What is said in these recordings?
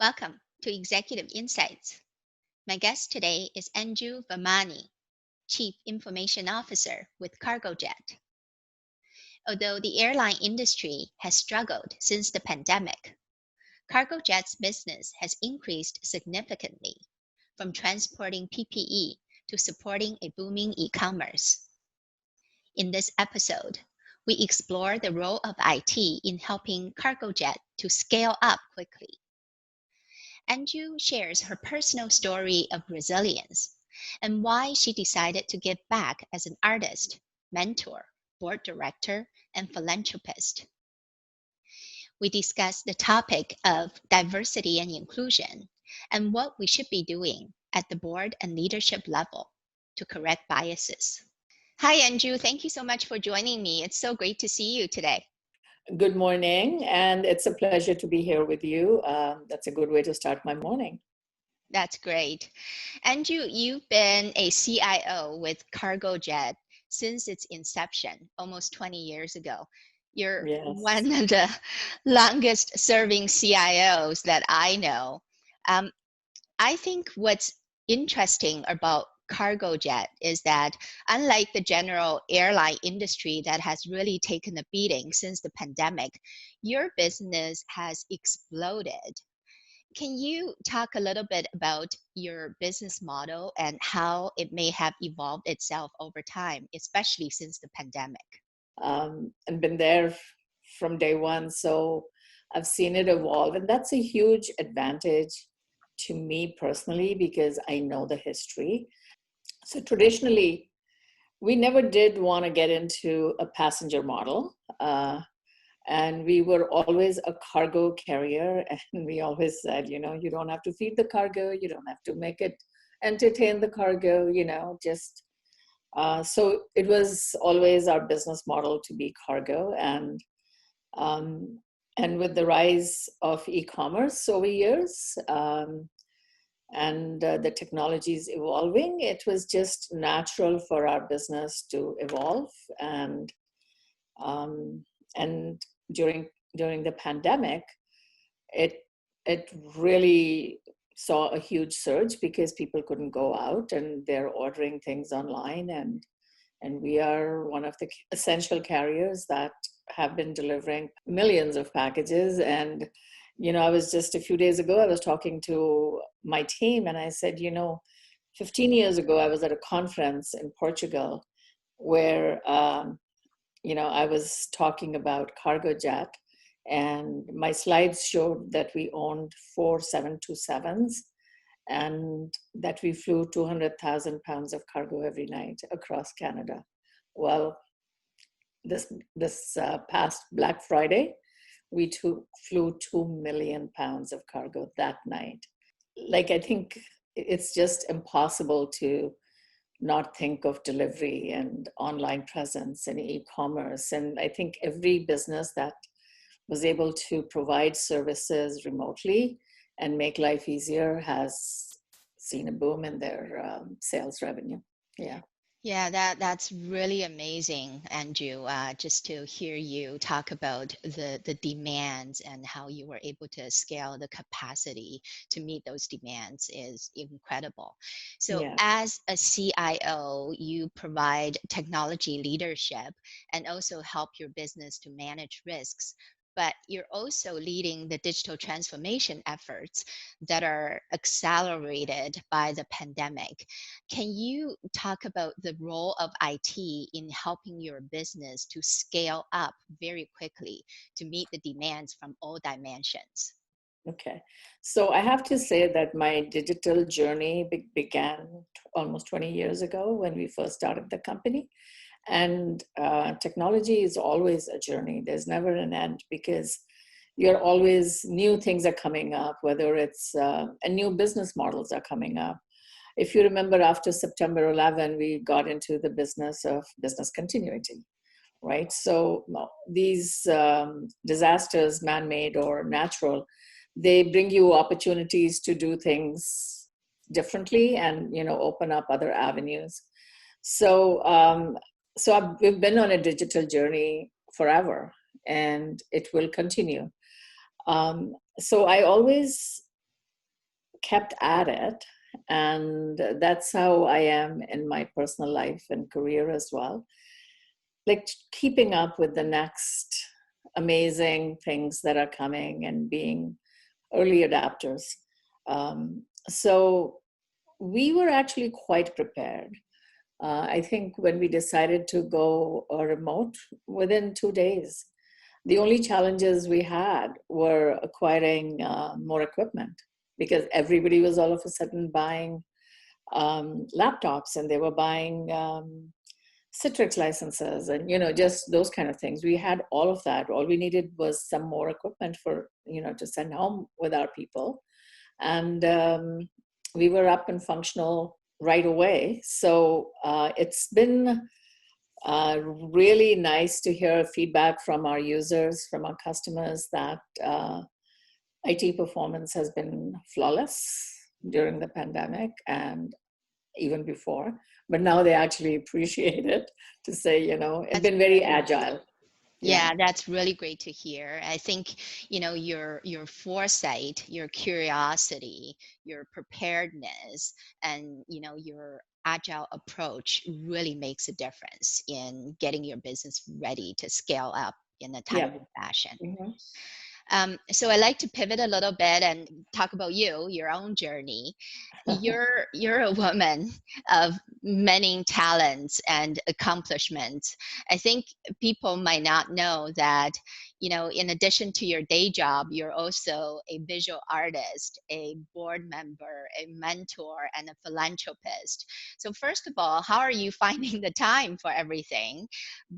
Welcome to Executive Insights. My guest today is Anju Virmani, Chief Information Officer with Cargojet. Although the airline industry has struggled since the pandemic, Cargojet's business has increased significantly, from transporting PPE to supporting a booming e-commerce. In this episode, we explore the role of IT in helping Cargojet to scale up quickly. Anju shares her personal story of resilience and why she decided to give back as an artist, mentor, board director, and philanthropist. We discuss the topic of diversity and inclusion and what we should be doing at the board and leadership level to correct biases. Hi, Anju. Thank you so much for joining me. It's so great to see you today. Good morning, and it's a pleasure to be here with you. That's a good way to start my morning. That's great. Anju, you've been a CIO with Cargojet since its inception, almost 20 years ago. You're Yes. one of the longest serving CIOs that I know. Um, I think what's interesting about Cargojet is that unlike the general airline industry that has really taken a beating since the pandemic, your business has exploded. Can you talk a little bit about your business model and how it may have evolved itself over time, especially since the pandemic? And been there from day one, so I've seen it evolve, and that's a huge advantage to me personally because I know the history. So traditionally, we never did want to get into a passenger model. And we were always a cargo carrier, and we always said, you don't have to feed the cargo, you don't have to make it entertain the cargo, just so it was always our business model to be cargo. Um, and with the rise of e-commerce over years, and the technology is evolving, it was just natural for our business to evolve. And during the pandemic, it really saw a huge surge because people couldn't go out and they're ordering things online, and we are one of the essential carriers that have been delivering millions of packages. And I was just a few days ago, I was talking to my team and I said, 15 years ago I was at a conference in Portugal where I was talking about Cargojet, and my slides showed that we owned 4 727s and that we flew 200,000 pounds of cargo every night across Canada. Well, this past Black Friday, we flew 2 million pounds of cargo that night. I think it's just impossible to not think of delivery and online presence and e-commerce. And I think every business that was able to provide services remotely and make life easier has seen a boom in their sales revenue. Yeah. Yeah, that's really amazing, Andrew. Just to hear you talk about the demands and how you were able to scale the capacity to meet those demands is incredible. So, Yeah. as a CIO, you provide technology leadership and also help your business to manage risks. But you're also leading the digital transformation efforts that are accelerated by the pandemic. Can you talk about the role of IT in helping your business to scale up very quickly to meet the demands from all dimensions? Okay. So I have to say that my digital journey began almost 20 years ago when we first started the company. And technology is always a journey. There's never an end because you're always, new things are coming up, whether it's, and new business models are coming up. If you remember, after September 11, we got into the business of business continuity, right? So these disasters, man-made or natural, they bring you opportunities to do things differently and, open up other avenues. So, we've been on a digital journey forever, and it will continue. So I always kept at it. And that's how I am in my personal life and career as well. Like keeping up with the next amazing things that are coming and being early adapters. So we were actually quite prepared. I think when we decided to go remote, within 2 days, the only challenges we had were acquiring more equipment, because everybody was all of a sudden buying laptops, and they were buying Citrix licenses, and just those kind of things. We had all of that. All we needed was some more equipment for to send home with our people, and we were up and functional right away. So it's been really nice to hear feedback from our users, from our customers, that IT performance has been flawless during the pandemic and even before. But now they actually appreciate it, to say, it's been very agile. Yeah, that's really great to hear. I think, your foresight, your curiosity, your preparedness, and, your agile approach really makes a difference in getting your business ready to scale up in a Yeah. timely fashion. Mm-hmm. So I like to pivot a little bit and talk about your own journey. You're a woman of many talents and accomplishments. I think people might not know that, in addition to your day job, you're also a visual artist, a board member, a mentor, and a philanthropist. So first of all, how are you finding the time for everything?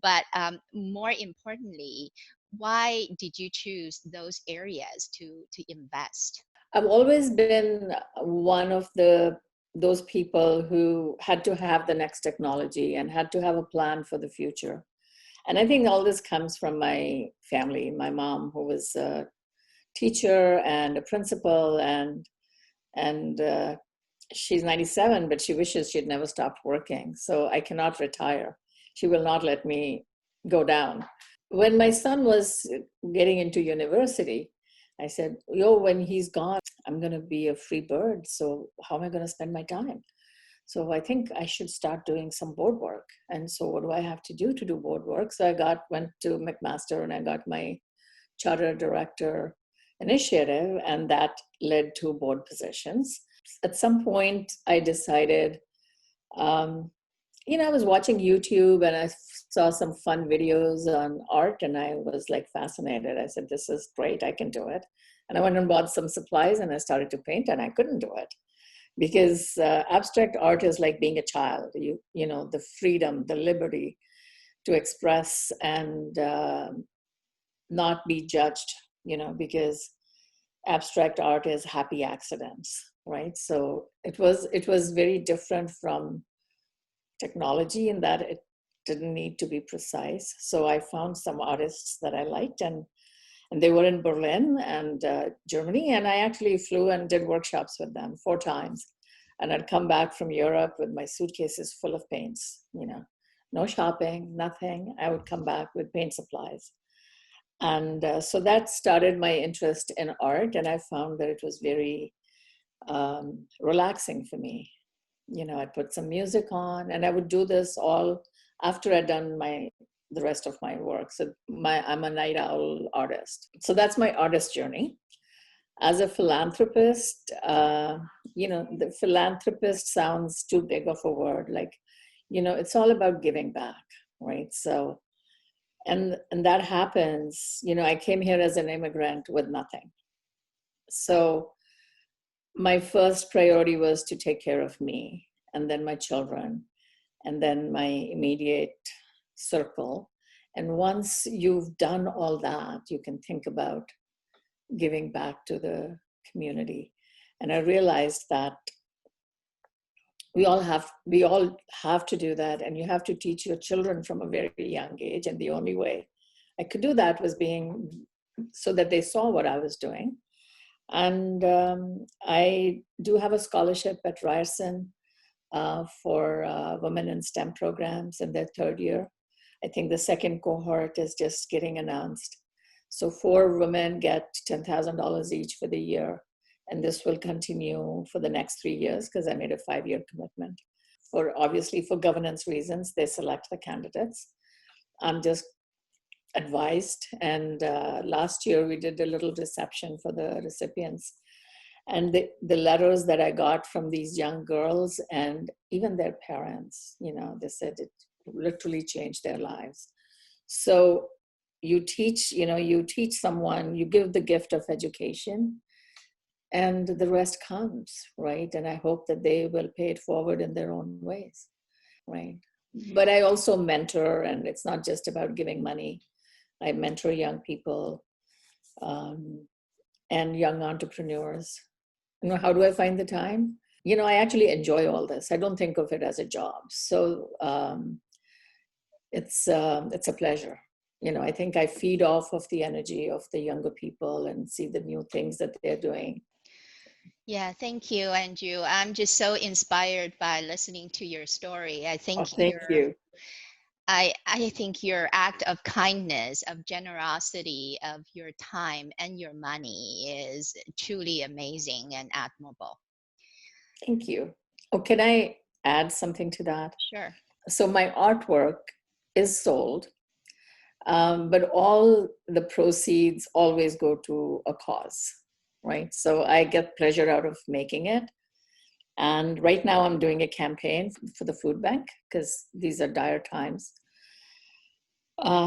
But more importantly, why did you choose those areas to invest? I've always been one of those people who had to have the next technology and had to have a plan for the future. And I think all this comes from my family. My mom, who was a teacher and a principal, and she's 97, but she wishes she'd never stopped working. So I cannot retire. She will not let me go down. When my son was getting into university, I said, when he's gone, I'm going to be a free bird. So how am I going to spend my time? So I think I should start doing some board work. And so what do I have to do board work? So I went to McMaster and I got my charter director initiative, and that led to board positions. At some point, I decided, I was watching YouTube and I saw some fun videos on art, and I was like fascinated. I said, this is great, I can do it. And I went and bought some supplies and I started to paint, and I couldn't do it because abstract art is like being a child. The freedom, the liberty to express and not be judged, because abstract art is happy accidents, right? So it was very different from technology in that it didn't need to be precise. So I found some artists that I liked, and they were in Berlin and Germany, and I actually flew and did workshops with them 4 times. And I'd come back from Europe with my suitcases full of paints, no shopping, nothing. I would come back with paint supplies. And so that started my interest in art, and I found that it was very relaxing for me. I'd put some music on, and I would do this all after I'd done the rest of my work. So I'm a night owl artist. So that's my artist journey. As a philanthropist, the philanthropist sounds too big of a word. Like, it's all about giving back, right? So, and that happens, I came here as an immigrant with nothing. So my first priority was to take care of me, and then my children, and then my immediate circle. And once you've done all that, you can think about giving back to the community. And I realized that we all have to do that, and you have to teach your children from a very young age. And the only way I could do that was so that they saw what I was doing. And I do have a scholarship at Ryerson for women in STEM programs in their 3rd year. I think the 2nd cohort is just getting announced. So 4 women get $10,000 each for the year. And this will continue for the next 3 years because I made a 5-year commitment. Obviously, for governance reasons, they select the candidates. I'm just advised. And last year we did a little reception for the recipients. And the letters that I got from these young girls and even their parents, they said it literally changed their lives. So you teach someone, you give the gift of education, and the rest comes, right? And I hope that they will pay it forward in their own ways, right? But I also mentor, and it's not just about giving money. I mentor young people and young entrepreneurs. How do I find the time? I actually enjoy all this. I don't think of it as a job. So it's a pleasure. I think I feed off of the energy of the younger people and see the new things that they're doing. Yeah, thank you, Anju. I'm just so inspired by listening to your story. I think Thank you. I think your act of kindness, of generosity, of your time and your money is truly amazing and admirable. Thank you. Oh, can I add something to that? Sure. So my artwork is sold, but all the proceeds always go to a cause, right? So I get pleasure out of making it. And right now I'm doing a campaign for the food bank because these are dire times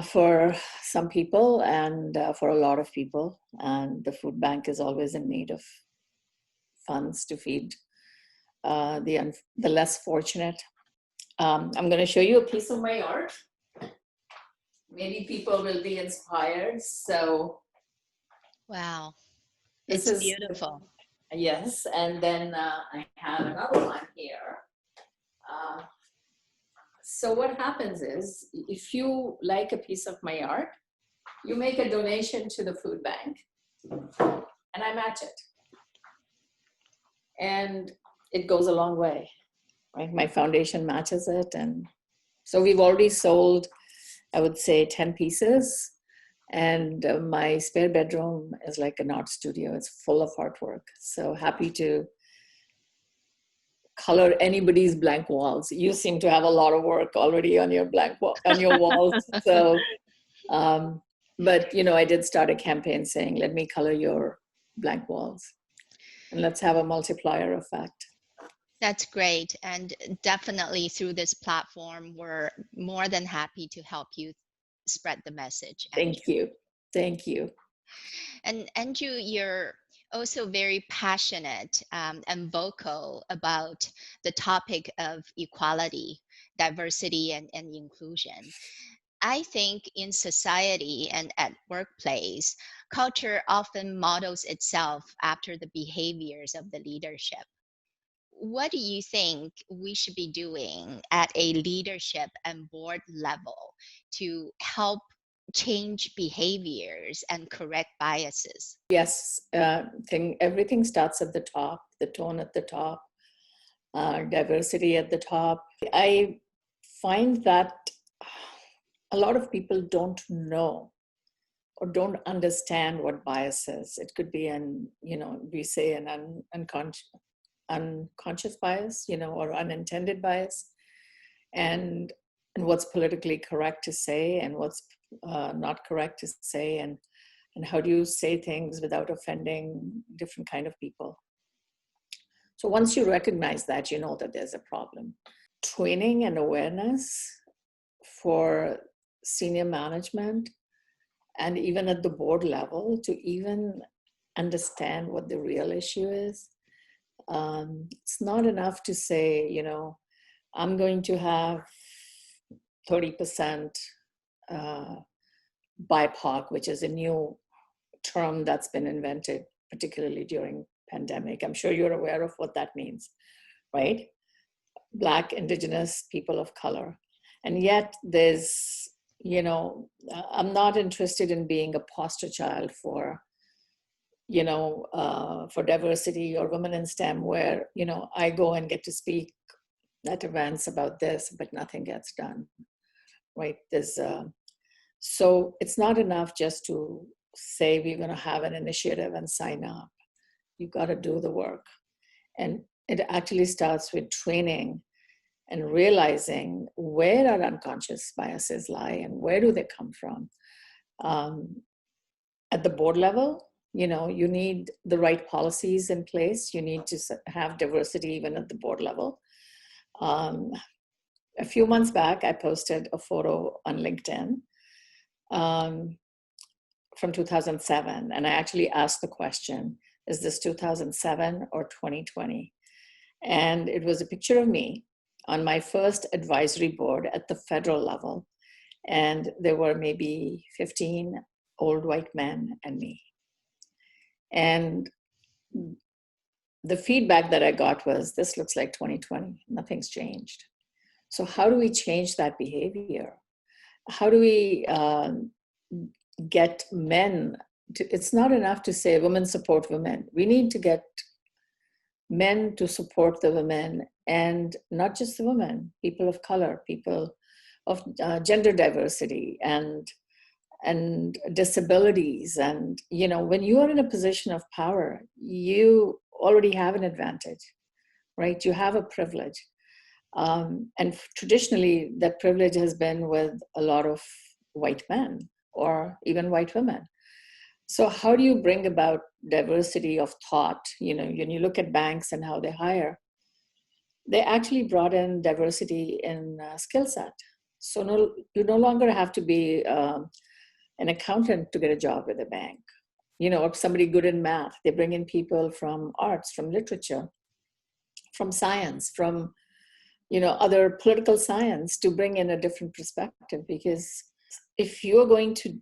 for some people and for a lot of people. And the food bank is always in need of funds to feed the less fortunate. I'm going to show you a piece of my art. Maybe people will be inspired. So, wow, this it's is beautiful. Yes, and then I have another one here. So what happens is, if you like a piece of my art, you make a donation to the food bank, and I match it. And it goes a long way, right? My foundation matches it. And so we've already sold, I would say, 10 pieces. And my spare bedroom is like an art studio. It's full of artwork. So happy to color anybody's blank walls. You seem to have a lot of work already on your on your walls. So, but I did start a campaign saying, let me color your blank walls. And let's have a multiplier effect. That's great. And definitely through this platform, we're more than happy to help you spread the message. Thank Anju. you. Thank you. And Anju, you're also very passionate and vocal about the topic of equality, diversity, and inclusion. I think in society and at workplace, culture often models itself after the behaviors of the leadership. What do you think we should be doing at a leadership and board level to help change behaviors and correct biases? Yes, everything starts at the top, the tone at the top, diversity at the top. I find that a lot of people don't know or don't understand what bias is. It could be we say an unconscious bias, or unintended bias, and what's politically correct to say and what's not correct to say, and how do you say things without offending different kind of people. So once you recognize that, you know that there's a problem. Training and awareness for senior management and even at the board level to even understand what the real issue is. It's not enough to say, I'm going to have 30% BIPOC, which is a new term that's been invented, particularly during pandemic. I'm sure you're aware of what that means, right? Black, Indigenous, people of color. And yet there's, I'm not interested in being a poster child for, for diversity or women in STEM, where, I go and get to speak at events about this, but nothing gets done, right? So it's not enough just to say we're going to have an initiative and sign up. You got to do the work. And it actually starts with training and realizing where our unconscious biases lie and where do they come from. Um, at the board level, you need the right policies in place. You need to have diversity even at the board level. Um, a few months back, I posted a photo on LinkedIn um, from 2007, and I actually asked the question, is this 2007 or 2020? And it was a picture of me on my first advisory board at the federal level. And there were maybe 15 old white men and me. And the feedback that I got was, this looks like 2020, nothing's changed. So how do we change that behavior? How do we get men to, it's not enough to say women support women. We need to get men to support the women, and not just the women, people of color, people of gender diversity and disabilities. And when you are in a position of power, you already have an advantage, right? You have a privilege. And traditionally, that privilege has been with a lot of white men or even white women. So how do you bring about diversity of thought? When you look at banks and how they hire, they actually brought in diversity in skill set. So you no longer have to be an accountant to get a job with a bank, or somebody good in math. They bring in people from arts, from literature, from science, from other political science to bring in a different perspective. Because if you're going to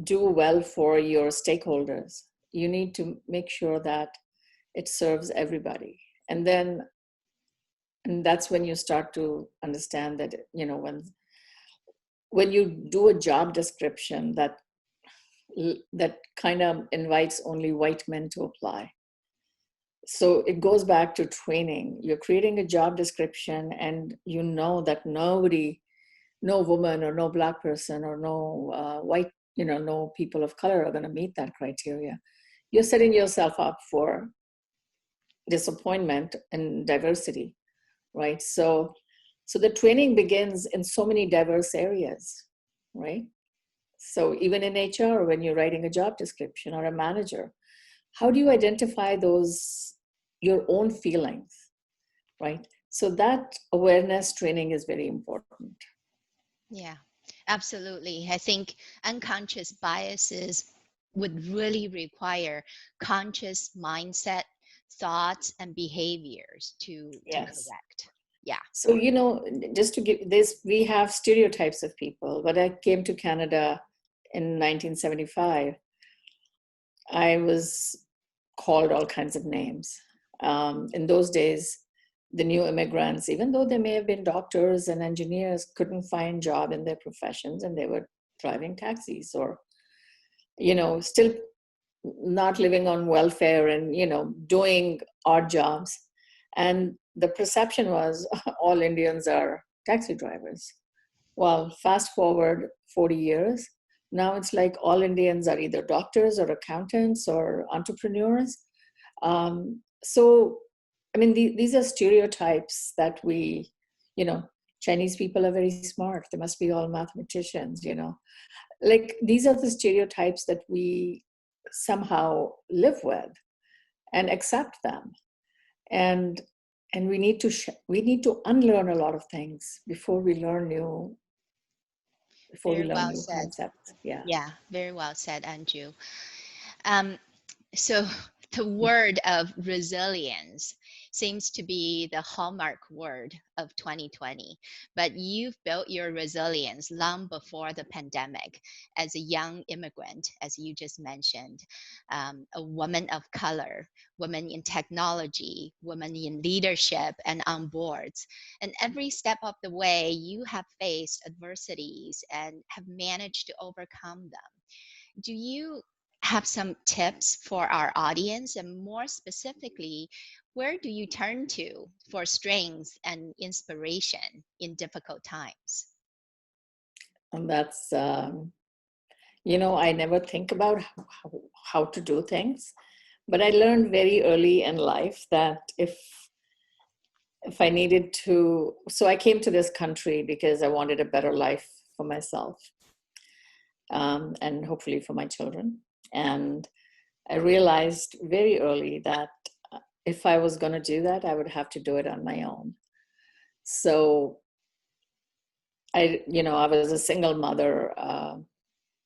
do well for your stakeholders, you need to make sure that it serves everybody. And that's when you start to understand that, when you do a job description that kind of invites only white men to apply. So it goes back to training. You're creating a job description, and that no woman or no Black person or no white, no people of color are going to meet that criteria. You're setting yourself up for disappointment and diversity, right? So the training begins in so many diverse areas, right? So even in HR, when you're writing a job description, or a manager, how do you identify your own feelings, right? So that awareness training is very important. Yeah, absolutely. I think unconscious biases would really require conscious mindset, thoughts, and behaviors to Yes. correct. Yeah. So, just to give this, we have stereotypes of people. When I came to Canada in 1975, I was called all kinds of names. In those days, the new immigrants, even though they may have been doctors and engineers, couldn't find job in their professions, and they were driving taxis or, still not living on welfare and, doing odd jobs. And the perception was all Indians are taxi drivers. Well, fast forward 40 years, now it's like all Indians are either doctors or accountants or entrepreneurs. So, I mean, these are stereotypes that Chinese people are very smart. They must be all mathematicians, Like, these are the stereotypes that we somehow live with and accept them. And we need to unlearn a lot of things before we learn new Very well said. concepts. Yeah. Yeah, very well said, Anju. Um, So, the word of resilience seems to be the hallmark word of 2020, but you've built your resilience long before the pandemic as a young immigrant, as you just mentioned, a woman of color, woman in technology, woman in leadership and on boards. And every step of the way, you have faced adversities and have managed to overcome them. Do you have some tips for our audience? And more specifically, where do you turn to for strength and inspiration in difficult times? And that's, I never think about how to do things, But I learned very early in life that if I needed to, so I came to this country because I wanted a better life for myself, and hopefully for my children. And I realized very early that if I was going to do that, I would have to do it on my own. So I was a single mother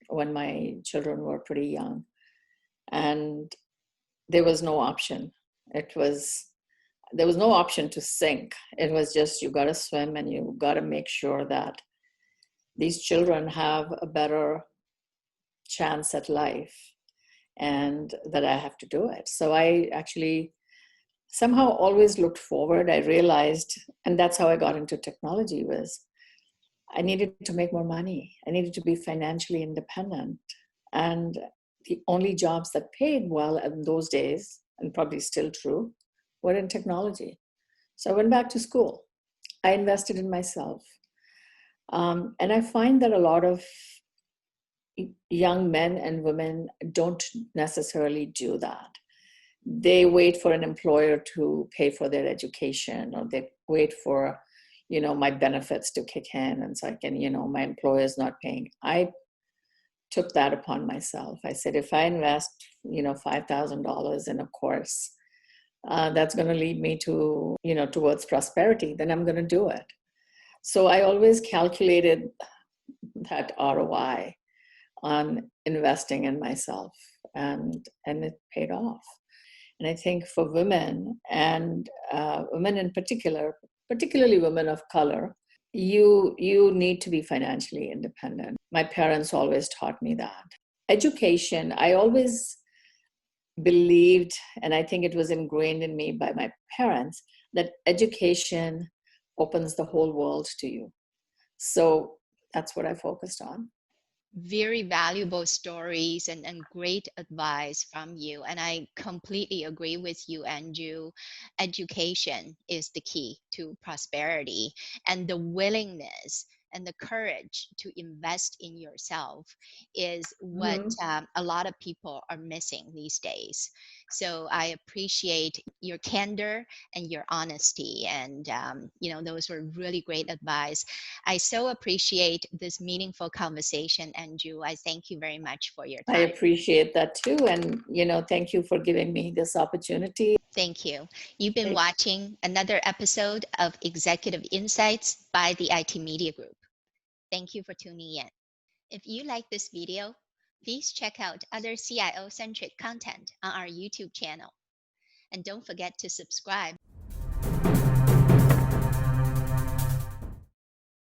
when my children were pretty young, and there was no option. There was no option to sink. It was just, you got to swim, and you got to make sure that these children have a better chance at life, and that I have to do it. So I actually somehow always looked forward. I realized, and that's how I got into technology, was I needed to make more money. I needed to be financially independent. And the only jobs that paid well in those days, and probably still true, were in technology. So I went back to school. I invested in myself. And I find that a lot of young men and women don't necessarily do that. They wait for an employer to pay for their education, or they wait for, my benefits to kick in. And so I can, my employer is not paying. I took that upon myself. I said, if I invest, $5,000 in a course, that's going to lead me to, towards prosperity, then I'm going to do it. So I always calculated that ROI on investing in myself, and it paid off. And I think for women, and women in particular, particularly women of color, you need to be financially independent. My parents always taught me that. Education, I always believed, and I think it was ingrained in me by my parents, that education opens the whole world to you. So that's what I focused on. Very valuable stories and great advice from you. And I completely agree with you, Anju. Education is the key to prosperity, and the willingness and the courage to invest in yourself is what Mm-hmm. a lot of people are missing these days. So I appreciate your candor and your honesty. And, those were really great advice. I so appreciate this meaningful conversation, Anju. I thank you very much for your I time. appreciate that too. And, thank you for giving me this opportunity. Thank you. You've been watching another episode of Executive Insights by the IT Media Group. Thank you for tuning in. If you like this video, please check out other CIO-centric content on our YouTube channel. And don't forget to subscribe